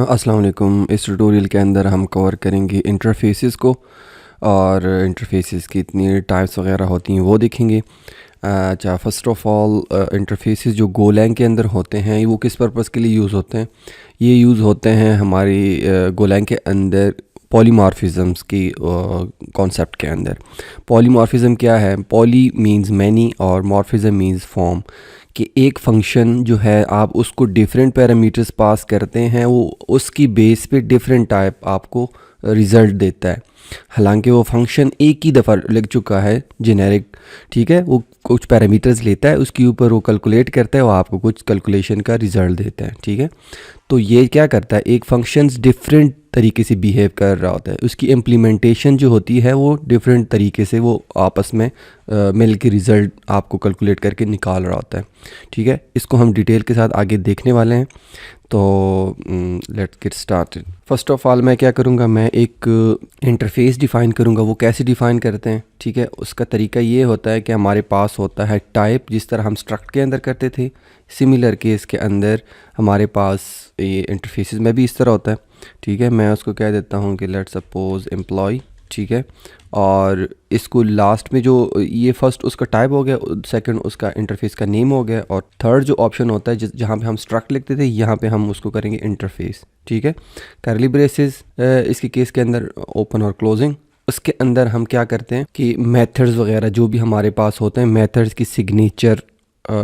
अस्सलाम वालेकुम। इस ट्यूटोरियल के अंदर हम कवर करेंगे इंटरफेसेस को और इंटरफेसेस की इतनी टाइप्स वगैरह होती हैं वो देखेंगे। अच्छा, फ़र्स्ट ऑफ़ ऑल इंटरफेसेस जो गोलैंग के अंदर होते हैं वो किस पर्पस के लिए यूज़ होते हैं। ये यूज़ होते हैं हमारी गोलैंग के अंदर पॉलीमॉर्फिज़म्स की कॉन्सेप्ट के अंदर। पॉलीमॉर्फिज़म क्या है? पॉली मींस मैनी और मॉर्फिज़म मींस फॉर्म। कि एक फंक्शन जो है आप उसको डिफरेंट पैरामीटर्स पास करते हैं, वो उसकी बेस पे डिफरेंट टाइप आपको रिज़ल्ट देता है। हालांकि वो फंक्शन एक ही दफ़ा लिख चुका है जेनेरिक, ठीक है। वो कुछ पैरामीटर्स लेता है, उसके ऊपर वो कैलकुलेट करता है, वो आपको कुछ कैलकुलेशन का रिज़ल्ट देता है, ठीक है। तो ये क्या करता है, एक फंक्शंस डिफरेंट तरीके से बिहेव कर रहा होता है, उसकी इम्प्लीमेंटेशन जो होती है वो डिफरेंट तरीके से वो आपस में मिल के रिज़ल्ट आपको कैलकुलेट करके निकाल रहा होता है, ठीक है। इसको हम डिटेल के साथ आगे देखने वाले हैं। तो let's get started. First of all मैं क्या करूँगा, मैं एक इंटरफेस डिफ़ाइन करूँगा। वो कैसे डिफ़ाइन करते हैं, ठीक है। उसका तरीका ये होता है कि हमारे पास होता है टाइप, जिस तरह हम स्ट्रक्ट के अंदर करते थे। सिमिलर केस के अंदर हमारे पास ये इंटरफेसेस में भी इस तरह होता है, ठीक है। मैं उसको कह देता हूँ कि लेट्स सपोज एम्प्लॉय, ठीक है। और इसको लास्ट में जो ये फर्स्ट उसका टाइप हो गया, सेकंड उसका इंटरफेस का नेम हो गया, और थर्ड जो ऑप्शन होता है जहाँ पे हम स्ट्रक्ट लिखते थे, यहाँ पे हम उसको करेंगे इंटरफेस, ठीक है। करली ब्रेसेस इसके केस के अंदर ओपन और क्लोजिंग। उसके अंदर हम क्या करते हैं कि मेथड्स वगैरह जो भी हमारे पास होते हैं, मेथड्स की सिग्नेचर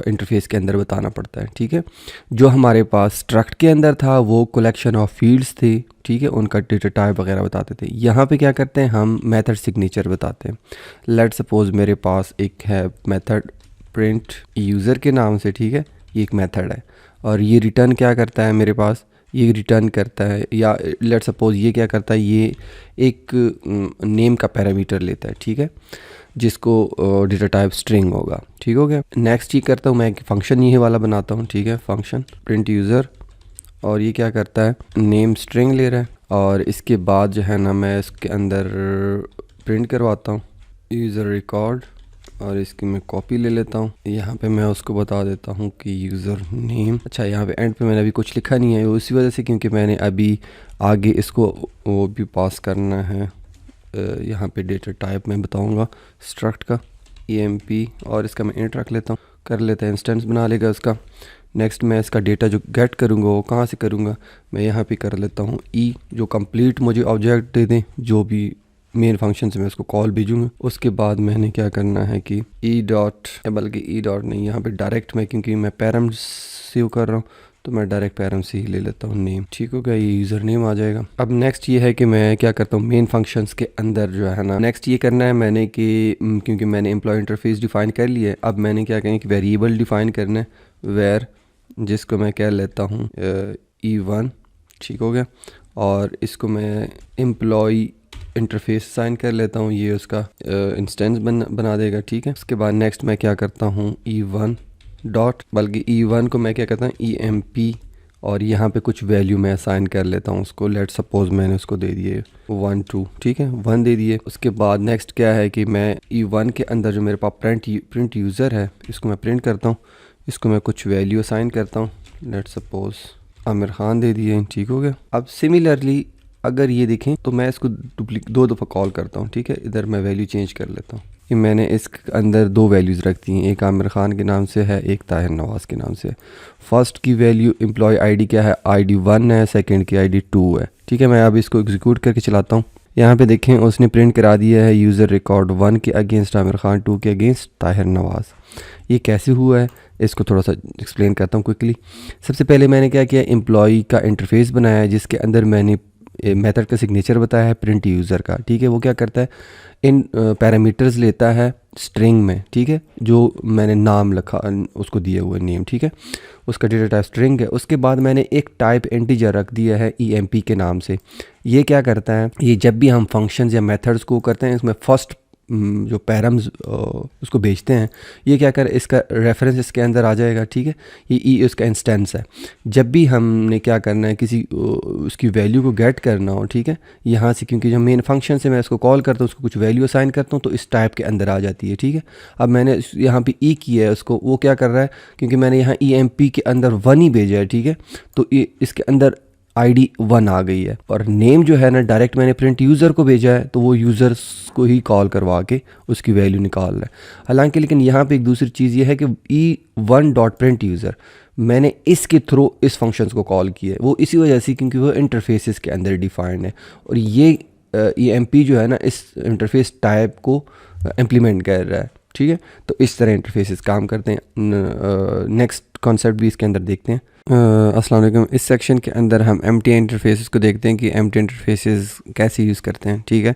इंटरफेस के अंदर बताना पड़ता है, ठीक है। जो हमारे पास स्ट्रक्ट के अंदर था वो कलेक्शन ऑफ फील्ड्स थे, ठीक है, उनका डेटा टाइप वगैरह बताते थे। यहाँ पे क्या करते हैं, हम मेथड सिग्नेचर बताते हैं। लेट्स सपोज मेरे पास एक है मेथड प्रिंट यूज़र के नाम से, ठीक है। ये एक मेथड है और ये रिटर्न क्या करता है, मेरे पास ये रिटर्न करता है, या लेट्स सपोज ये क्या करता है, ये एक नेम का पैरामीटर लेता है, ठीक है, जिसको डेटा टाइप स्ट्रिंग होगा, ठीक हो गया। नेक्स्ट ये करता हूँ मैं एक फ़ंक्शन ये वाला बनाता हूँ, ठीक है, फंक्शन प्रिंट यूज़र, और ये क्या करता है, नेम स्ट्रिंग ले रहा है। और इसके बाद जो है ना, मैं इसके अंदर प्रिंट करवाता हूँ यूज़र रिकॉर्ड, और इसकी मैं कॉपी ले लेता हूँ। यहाँ पे मैं उसको बता देता हूँ कि यूज़र नेम। अच्छा, यहाँ पे एंड पे मैंने अभी कुछ लिखा नहीं है, उसी वजह से क्योंकि मैंने अभी आगे इसको वो भी पास करना है। यहाँ पे डेटा टाइप मैं बताऊँगा स्ट्रक्ट का EMP, और इसका मैं इंट रख लेता हूँ, कर लेता है, इंस्टेंस बना लेगा उसका। नेक्स्ट मैं इसका डेटा जो गेट करूँगा वो कहाँ से करूँगा, मैं यहाँ पे कर लेता हूँ E, जो कंप्लीट मुझे ऑब्जेक्ट दे दें, जो भी मेन फंक्शन से मैं उसको कॉल भेजूँगा। उसके बाद मैंने क्या करना है कि E डॉट, बल्कि E डॉट नहीं, यहाँ पे डायरेक्ट मैं, क्योंकि मैं पैरम सेव कर रहा हूँ तो मैं डायरेक्ट पैरम से ही ले लेता हूँ नेम, ठीक हो गया, ये यूज़र नेम आ जाएगा। अब नेक्स्ट ये है कि मैं क्या करता हूँ मेन फंक्शंस के अंदर जो है ना, नेक्स्ट ये करना है मैंने कि क्योंकि मैंने एम्प्लॉय इंटरफेस डिफ़ाइन कर लिया है, अब मैंने क्या कहें कि वेरिएबल डिफ़ाइन करना है, वेर, जिसको मैं कह लेता हूँ E1, ठीक हो गया। और इसको मैं एम्प्लॉय इंटरफेस साइन कर लेता हूँ, ये उसका इंस्टेंस बना देगा, ठीक है। उसके बाद नेक्स्ट मैं क्या करता हूँ E1 डॉट, बल्कि E1 को मैं क्या करता हूँ EMP, और यहाँ पे कुछ वैल्यू मैं असाइन कर लेता हूँ उसको। लेट सपोज मैंने उसको दे दिए 1 2, ठीक है, 1 दे दिए। उसके बाद नेक्स्ट क्या है कि मैं E1 के अंदर जो मेरे पास प्रिंट यूज़र है, इसको मैं प्रिंट करता हूँ, इसको मैं कुछ वैल्यू असाइन करता हूँ। लेट सपोज आमिर खान दे दिए, ठीक हो गया। अब सिमिलरली अगर ये देखें तो मैं इसको दो दफ़ा कॉल करता हूँ, ठीक है, इधर मैं वैल्यू चेंज कर लेता हूँ कि मैंने इसके अंदर दो वैल्यूज़ रख दी हैं, एक आमिर खान के नाम से है, एक ताहिर नवाज़ के नाम से है। फर्स्ट की वैल्यू एम्प्लॉय ID क्या है, ID 1 है, सेकंड की ID 2 है, ठीक है। मैं अब इसको एग्जीक्यूट करके चलाता हूँ। यहाँ पे देखें उसने प्रिंट करा दिया है यूज़र रिकॉर्ड 1 के अगेंस्ट आमिर खान, 2 के अगेंस्ट ताहिर नवाज़। ये कैसे हुआ है, इसको थोड़ा सा एक्सप्लेन करता हूँ क्विकली। सबसे पहले मैंने क्या किया, एम्प्लॉय का इंटरफेस बनाया है, जिसके अंदर मैंने मेथड का सिग्नेचर बताया है प्रिंट यूज़र का, ठीक है। वो क्या करता है, इन पैरामीटर्स लेता है स्ट्रिंग में, ठीक है, जो मैंने नाम लिखा उसको दिया हुआ नेम, ठीक है, उसका डेटा टाइप स्ट्रिंग है। उसके बाद मैंने एक टाइप इंटीजर रख दिया है EMP के नाम से। ये क्या करता है, ये जब भी हम फंक्शंस या मेथड्स को करते हैं, इसमें फर्स्ट जो पैरम्स उसको भेजते हैं, ये क्या कर, इसका रेफरेंस इसके अंदर आ जाएगा, ठीक है। ये ई उसका इंस्टेंस है। जब भी हमने क्या करना है, किसी उसकी वैल्यू को गेट करना हो, ठीक है, यहाँ से, क्योंकि जो मेन फंक्शन से मैं इसको कॉल करता हूँ, उसको कुछ वैल्यू असाइन करता हूँ, तो इस टाइप के अंदर आ जाती है, ठीक है। अब मैंने यहाँ पे ई किया है उसको, वो क्या कर रहा है, क्योंकि मैंने यहाँ EMP के अंदर 1 ही भेजा है, ठीक है, तो इसके अंदर आईडी 1 आ गई है, और नेम जो है ना डायरेक्ट मैंने प्रिंट यूज़र को भेजा है, तो वो यूज़र्स को ही कॉल करवा के उसकी वैल्यू निकाल रहा है। हालांकि लेकिन यहाँ पे एक दूसरी चीज़ ये है कि E1 डॉट प्रिंट यूज़र मैंने इसके थ्रू इस फंक्शंस को कॉल किया है, वो इसी वजह से क्योंकि वो इंटरफेसेस के अंदर डिफाइंड है, और ये EMP जो है ना इस इंटरफेस टाइप को इम्प्लीमेंट कर रहा है। ठीक है, तो इस तरह इंटरफेसेस काम करते हैं। नेक्स्ट कॉन्सेप्ट भी इसके अंदर देखते हैं। अस्सलाम वालेकुम। इस सेक्शन के अंदर हम एम्प्टी इंटरफेसेस को देखते हैं कि एम्प्टी इंटरफेसेस कैसे यूज़ करते हैं। ठीक है,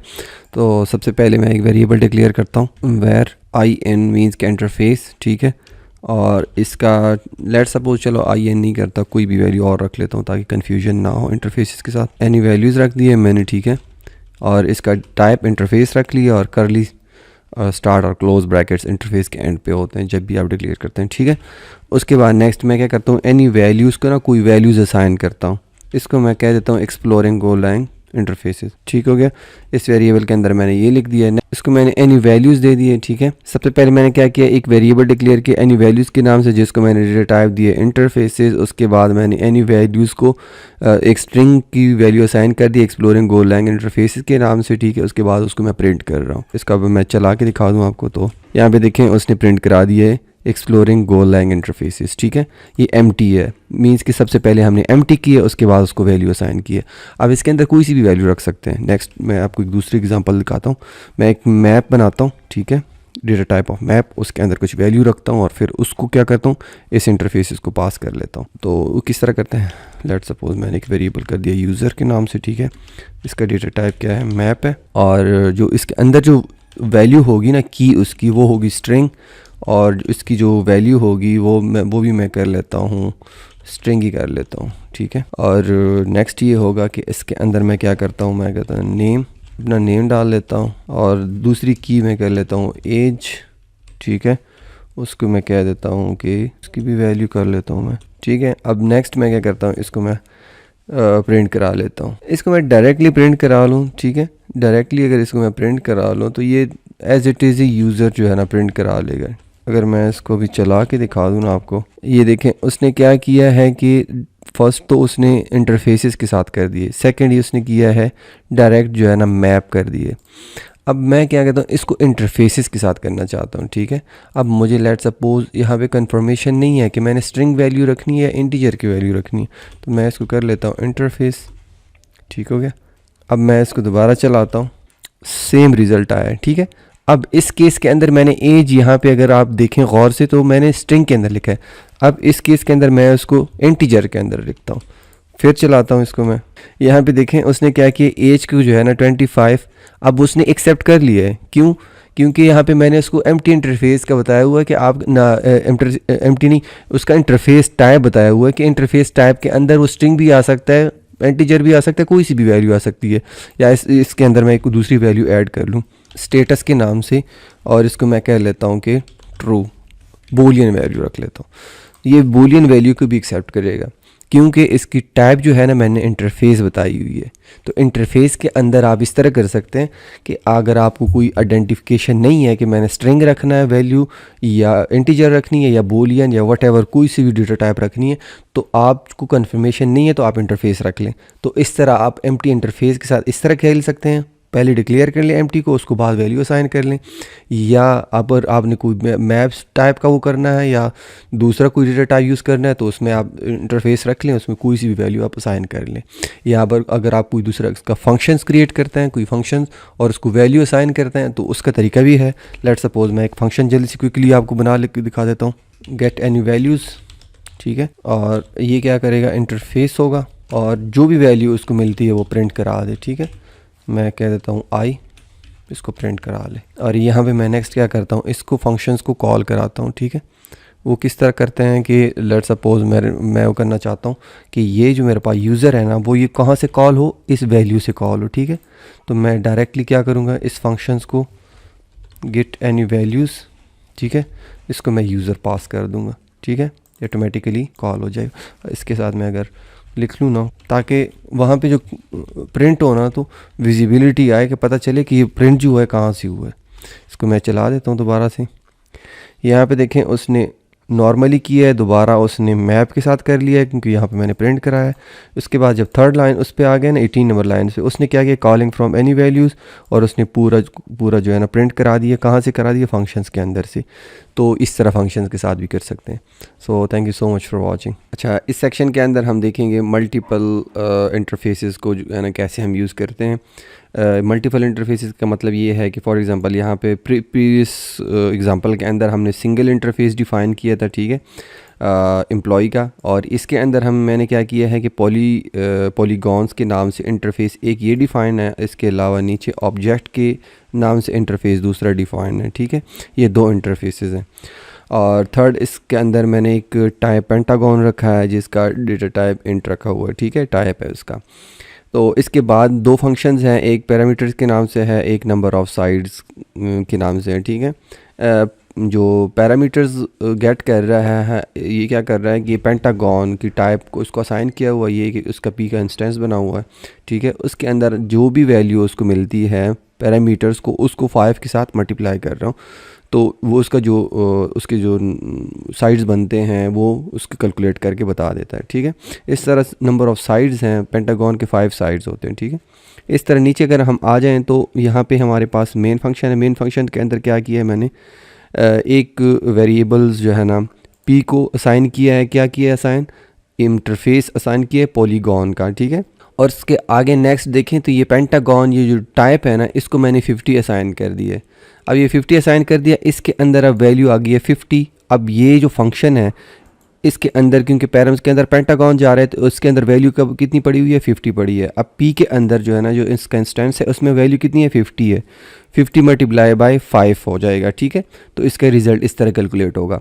तो सबसे पहले मैं एक वेरिएबल डिक्लेयर करता हूँ वेर IN मीन्स के इंटरफेस। ठीक है, और इसका लेट सपोज चलो IN नहीं करता, कोई भी वैल्यू और रख लेता हूँ ताकि कन्फ्यूजन ना हो इंटरफेसेस के साथ। एनी वैल्यूज़ रख दिए मैंने। ठीक है, और इसका टाइप इंटरफेस रख लिया, और करली स्टार्ट और क्लोज ब्रैकेट्स इंटरफेस के एंड पे होते हैं जब भी आप डिक्लेयर करते हैं। ठीक है, उसके बाद नेक्स्ट मैं क्या करता हूँ, एनी वैल्यूज़ को ना कोई वैल्यूज़ असाइन करता हूँ। इसको मैं कह देता हूँ एक्सप्लोरिंग गोलैंग इंटरफेसेस। ठीक हो गया, इस वेरिएबल के अंदर मैंने ये लिख दिया है, इसको मैंने एनी वैल्यूज़ दे दिए। ठीक है, सबसे पहले मैंने क्या किया, एक वेरिएबल डिक्लेयर किया एनी वैल्यूज़ के नाम से, जिसको मैंने डेटा टाइप दिए इंटरफेसेस। उसके बाद मैंने एनी वैल्यूज़ को एक स्ट्रिंग की वैल्यू असाइन कर दी एक्सप्लोरिंग गोलैंग इंटरफेसेस के नाम से। ठीक है, उसके बाद उसको मैं प्रिंट कर रहा हूँ। इसका मैं चला के दिखा दूँ आपको, तो यहाँ पे देखें उसने प्रिंट करा दिया है एक्सप्लोरिंग गोलैंग इंटरफेसेस। ठीक है, ये एम्प्टी है, मीन्स कि सबसे पहले हमने एम्प्टी किया, उसके बाद उसको वैल्यू असाइन किया। अब इसके अंदर कोई सी भी वैल्यू रख सकते हैं। नेक्स्ट मैं आपको एक दूसरी एग्जांपल दिखाता हूँ। मैं एक मैप बनाता हूँ। ठीक है, डेटा टाइप ऑफ मैप, उसके अंदर कुछ वैल्यू रखता हूँ और फिर उसको क्या करता हूँ, इस इंटरफेसेस को पास कर लेता हूँ। तो वो किस तरह करते हैं, लेट सपोज मैंने एक वेरिएबल कर दिया यूज़र के नाम से। ठीक है, इसका डेटा टाइप क्या है, मैप है, और जो इसके अंदर जो वैल्यू होगी ना की उसकी, वो होगी स्ट्रिंग, और इसकी जो वैल्यू होगी वो भी मैं कर लेता हूँ स्ट्रिंग ही कर लेता हूँ। ठीक है, और नेक्स्ट ये होगा कि इसके अंदर मैं क्या करता हूँ, मैं कहता हूँ नेम, अपना नेम डाल लेता हूँ, और दूसरी की मैं कर लेता हूँ एज। ठीक है, उसको मैं कह देता हूँ कि इसकी भी वैल्यू कर लेता हूँ मैं। ठीक है, अब नेक्स्ट मैं क्या करता हूँ, इसको मैं प्रिंट करा लेता हूँ। इसको मैं डायरेक्टली प्रिंट करा लूँ। ठीक है, डायरेक्टली अगर इसको मैं प्रिंट करा लूँ तो ये एज इट इज़ ही यूज़र जो है ना प्रिंट करा लेगा। अगर मैं इसको भी चला के दिखा दूँ ना आपको, ये देखें उसने क्या किया है कि फर्स्ट तो उसने इंटरफेसेस के साथ कर दिए, सेकंड ही उसने किया है डायरेक्ट जो है ना मैप कर दिए। अब मैं क्या कहता हूँ, इसको इंटरफेसेस के साथ करना चाहता हूँ। ठीक है, अब मुझे लेट सपोज यहाँ पे कंफर्मेशन नहीं है कि मैंने स्ट्रिंग वैल्यू रखनी है या इंटीजर की वैल्यू रखनी है, तो मैं इसको कर लेता हूँ इंटरफेस। ठीक हो गया, अब मैं इसको दोबारा चलाता हूँ, सेम रिज़ल्ट आया है। ठीक है, अब इस केस के अंदर मैंने एज यहाँ पे अगर आप देखें गौर से तो मैंने स्ट्रिंग के अंदर लिखा है। अब इस केस के अंदर मैं उसको इंटीजर के अंदर लिखता हूँ, फिर चलाता हूँ इसको मैं। यहाँ पे देखें उसने क्या किया, एज को जो है ना 25 अब उसने एक्सेप्ट कर लिया है। क्यों, क्योंकि यहाँ पे मैंने उसको एम्प्टी इंटरफेस का बताया हुआ है कि आप ना एम्प्टी नहीं, उसका इंटरफेस टाइप बताया हुआ है कि इंटरफेस टाइप के अंदर वो स्ट्रिंग भी आ सकता है, इंटीजर भी आ सकता है, कोई सी भी वैल्यू आ सकती है, या इसके अंदर मैं एक दूसरी वैल्यू ऐड कर लूँ स्टेटस के नाम से, और इसको मैं कह लेता हूँ कि ट्रू, बूलियन वैल्यू रख लेता हूँ। ये बूलियन वैल्यू को भी एक्सेप्ट करेगा क्योंकि इसकी टाइप जो है ना मैंने इंटरफेस बताई हुई है। तो इंटरफेस के अंदर आप इस तरह कर सकते हैं कि अगर आपको कोई आइडेंटिफिकेशन नहीं है कि मैंने स्ट्रिंग रखना है वैल्यू, या इंटीजर रखनी है, या बूलियन, या वट कोई सी भी डेटा टाइप रखनी है, तो आपको कन्फर्मेशन नहीं है तो आप इंटरफेस रख लें। तो इस तरह आप एम्प्टी इंटरफेस के साथ इस तरह खेल सकते हैं, पहले डिक्लेयर कर लें एम्प्टी को, उसको बाद वैल्यू असाइन कर लें, या अगर आपने कोई मैप्स टाइप का वो करना है या दूसरा कोई डेटा टाइप यूज़ करना है तो उसमें आप इंटरफेस रख लें, उसमें कोई सी भी वैल्यू आप असाइन कर लें। या अगर आप कोई दूसरा इसका फंक्शंस क्रिएट करते हैं, कोई फंक्शंस, और उसको वैल्यू असाइन करते हैं, तो उसका तरीका भी है। लेट सपोज मैं एक फंक्शन जल्दी से क्विकली आपको बना के दिखा देता हूँ, गेट एनी वैल्यूज़। ठीक है, और ये क्या करेगा, इंटरफेस होगा, और जो भी वैल्यू उसको मिलती है वो प्रिंट करा दे। ठीक है, मैं कह देता हूँ आई, इसको प्रिंट करा ले, और यहाँ पे मैं नेक्स्ट क्या करता हूँ, इसको फंक्शंस को कॉल कराता हूँ। ठीक है, वो किस तरह करते हैं कि लेट सपोज मैं वो करना चाहता हूँ कि ये जो मेरे पास यूज़र है ना वो ये कहाँ से कॉल हो, इस वैल्यू से कॉल हो। ठीक है, तो मैं डायरेक्टली क्या करूँगा, इस फंक्शंस को गेट एनी वैल्यूज़, ठीक है, इसको मैं यूज़र पास कर दूँगा। ठीक है, ऑटोमेटिकली कॉल हो जाएगा। इसके साथ मैं अगर लिख लूँ ना, ताकि वहाँ पे जो प्रिंट हो ना तो विजिबिलिटी आए कि पता चले कि ये प्रिंट जो है कहाँ से हुआ है। इसको मैं चला देता हूँ दोबारा से। यहाँ पे देखें उसने नॉर्मली किया है, दोबारा उसने मैप के साथ कर लिया है क्योंकि यहाँ पे मैंने प्रिंट कराया है। उसके बाद जब थर्ड लाइन उस पे आ गए ना 18 नंबर लाइन पे, उसने क्या किया, कॉलिंग फ्रॉम एनी वैल्यूज़, और उसने पूरा पूरा जो है ना प्रिंट करा दिया। कहाँ से करा दिया, फंक्शंस के अंदर से। तो इस तरह फंक्शंस के साथ भी कर सकते हैं। So thank you so much for watching. अच्छा, इस सेक्शन के अंदर हम देखेंगे मल्टीपल इंटरफेसेस को जो है ना कैसे हम यूज़ करते हैं। मल्टीपल इंटरफेसेस का मतलब ये है कि फॉर एग्जांपल यहाँ पे प्रीवियस एग्जांपल के अंदर हमने सिंगल इंटरफेस डिफ़ाइन किया था, ठीक है, एम्प्लॉय का। और इसके अंदर मैंने क्या किया है कि पॉलीगॉन्स के नाम से इंटरफेस एक ये डिफ़ाइन है, इसके अलावा नीचे ऑब्जेक्ट के नाम से इंटरफेस दूसरा डिफ़ाइन है, ठीक है। ये दो इंटरफेसेस हैं। और थर्ड इसके अंदर मैंने एक टाइप पेंटागन रखा है जिसका डेटा टाइप इंट रखा हुआ है, ठीक है, टाइप है उसका। तो इसके बाद दो फंक्शंस हैं, एक पैरामीटर्स के नाम से है, एक नंबर ऑफ़ साइड्स के नाम से है, ठीक है। जो पैरामीटर्स गेट कर रहा है ये क्या कर रहा है कि पेंटागन की टाइप को उसको असाइन किया हुआ ये कि उसका पी का इंस्टेंस बना हुआ है, ठीक है। उसके अंदर जो भी वैल्यू उसको मिलती है पैरामीटर्स को, उसको 5 के साथ मल्टीप्लाई कर रहा हूँ, तो वो उसका जो उसके जो साइड्स बनते हैं वो उसके कैलकुलेट करके बता देता है, ठीक है। इस तरह नंबर ऑफ़ साइड्स हैं, पेंटागन के 5 साइड्स होते हैं, ठीक है। इस तरह नीचे अगर हम आ जाएं तो यहाँ पे हमारे पास मेन फंक्शन है। मेन फंक्शन के अंदर क्या किया है मैंने, एक वेरिएबल्स जो है ना पी को असाइन किया है। क्या किया है असाइन, इंटरफेस असाइन किया है पॉलीगॉन का, ठीक है। और इसके आगे नेक्स्ट देखें तो ये पेंटागन, ये जो टाइप है ना, इसको मैंने 50 असाइन कर दिया है। अब ये 50 असाइन कर दिया, इसके अंदर अब वैल्यू आ गई है 50। अब ये जो फंक्शन है इसके अंदर, क्योंकि पैरम्स के अंदर पेंटागन जा रहे हैं, तो उसके अंदर वैल्यू कब कितनी पड़ी हुई है, 50 पड़ी है। अब पी के अंदर जो है ना, जो इसका इंस्टेंस है उसमें वैल्यू कितनी है, 50 है। 50 मल्टीप्लाई बाय 5 हो जाएगा, ठीक है। तो इसका रिज़ल्ट इस तरह कैलकुलेट होगा।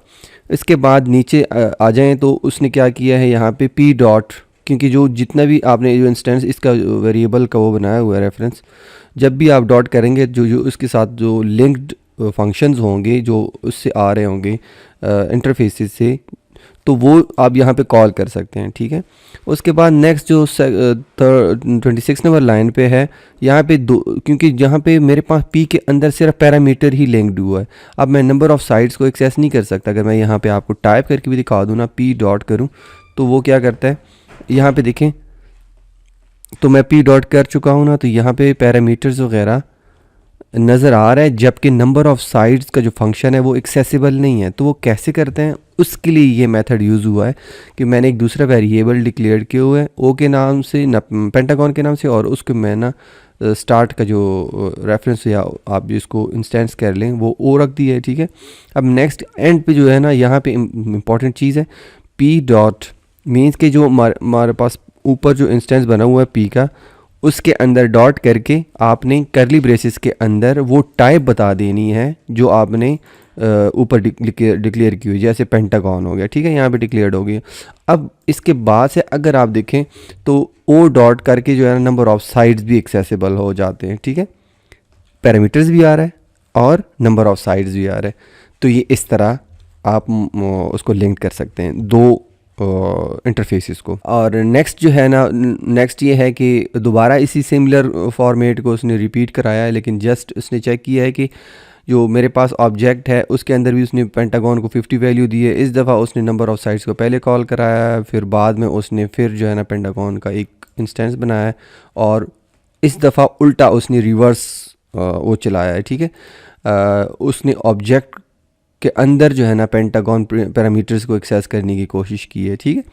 इसके बाद नीचे आ जाएँ तो उसने क्या किया है यहाँ पे पी डॉट, क्योंकि जो जितना भी आपने जो इंस्टेंस इसका वेरिएबल का वो बनाया हुआ है रेफरेंस, जब भी आप डॉट करेंगे जो जो उसके साथ जो लिंक्ड फंक्शंस होंगे जो उससे आ रहे होंगे इंटरफेसेस से, तो वो आप यहाँ पे कॉल कर सकते हैं, ठीक है। उसके बाद नेक्स्ट जो 26 नंबर लाइन पे है, यहाँ पे दो, क्योंकि यहाँ पे मेरे पास पी के अंदर सिर्फ पैरामीटर ही लिंक्ड हुआ है। अब मैं नंबर ऑफ़ साइड्स को एक्सेस नहीं कर सकता। अगर मैं यहाँ पे आपको टाइप करके भी दिखा दूँ ना, पी डॉट करूँ, तो वो क्या करता है, यहाँ पे देखें तो मैं पी डॉट कर चुका हूँ ना, तो यहाँ पे पैरामीटर्स वगैरह नज़र आ रहा है, जबकि नंबर ऑफ़ साइड्स का जो फंक्शन है वो एक्सेसिबल नहीं है। तो वो कैसे करते हैं, उसके लिए ये मेथड यूज़ हुआ है कि मैंने एक दूसरा वेरिएबल डिक्लेयर किए हुए है ओ के नाम से, पेंटागन के नाम से, और उसको मैं ना स्टार्ट का जो रेफरेंस या आप जिसको इंस्टेंस कर लें वो ओ रख दिया है, ठीक है। अब नेक्स्ट एंड पे जो है ना, यहाँ पे इम्पॉर्टेंट चीज़ है, पी डॉट मीन्स के जो हमारे पास ऊपर जो इंस्टेंस बना हुआ है पी का, उसके अंदर डॉट करके आपने करली ब्रेसेस के अंदर वो टाइप बता देनी है जो आपने ऊपर डिक्लेयर की हुई, जैसे पेंटागन हो गया, ठीक है, यहाँ पे डिक्लेयर्ड हो गया। अब इसके बाद से अगर आप देखें तो ओ डॉट करके जो है ना नंबर ऑफ़ साइड्स भी एक्सेसिबल हो जाते हैं, ठीक है। पैरामीटर्स भी आ रहा है और नंबर ऑफ़ साइड्स भी आ रहा है। तो ये इस तरह आप उसको लिंक कर सकते हैं दो इंटरफेसेस को। और नेक्स्ट जो है ना, नेक्स्ट ये है कि दोबारा इसी सिमिलर फॉर्मेट को उसने रिपीट कराया है, लेकिन जस्ट उसने चेक किया है कि जो मेरे पास ऑब्जेक्ट है उसके अंदर भी उसने पेंटागन को 50 वैल्यू दी है। इस दफ़ा उसने नंबर ऑफ़ साइड्स को पहले कॉल कराया है, फिर बाद में उसने फिर जो है ना पेंटागन का एक इंस्टेंस बनाया है, और इस दफ़ा उल्टा उसने रिवर्स वो चलाया है, ठीक है। उसने ऑब्जेक्ट के अंदर जो है ना पेंटागन पैरामीटर्स को एक्सेस करने की कोशिश की है, ठीक है।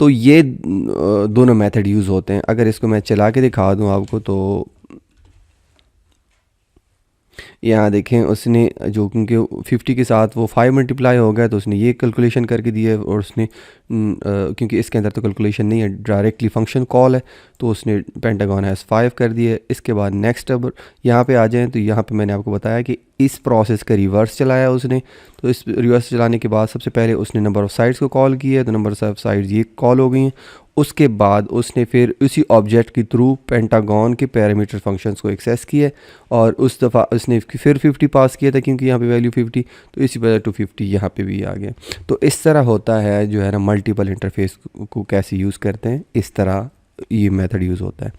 तो ये दोनों मेथड यूज़ होते हैं। अगर इसको मैं चला के दिखा दूँ आपको, तो यहाँ देखें उसने जो, क्योंकि 50 के साथ वो 5 मल्टीप्लाई हो गया, तो उसने ये कैलकुलेशन करके दी है। और उसने क्योंकि इसके अंदर तो कैलकुलेशन नहीं है, डायरेक्टली फंक्शन कॉल है, तो उसने पेंटागन हैज़ 5 कर दिया है। इसके बाद नेक्स्ट अब यहाँ पे आ जाएं तो यहाँ पे मैंने आपको बताया कि इस प्रोसेस का रिवर्स चलाया उसने। तो इस रिवर्स चलाने के बाद सबसे पहले उसने नंबर ऑफ़ साइड्स को कॉल किया है, तो नंबर ऑफ़ साइड्स ये कॉल हो गई हैं। उसके बाद उसने फिर उसी ऑब्जेक्ट के थ्रू पेंटागन के पैरामीटर फंक्शंस को एक्सेस किया, और उस दफ़ा उसने फिर 50 पास किया था क्योंकि यहाँ पे वैल्यू 50, तो इसी वजह टू 50 यहाँ पे भी आ गया। तो इस तरह होता है जो है ना मल्टीपल इंटरफेस को कैसे यूज़ करते हैं, इस तरह ये मेथड यूज़ होता है।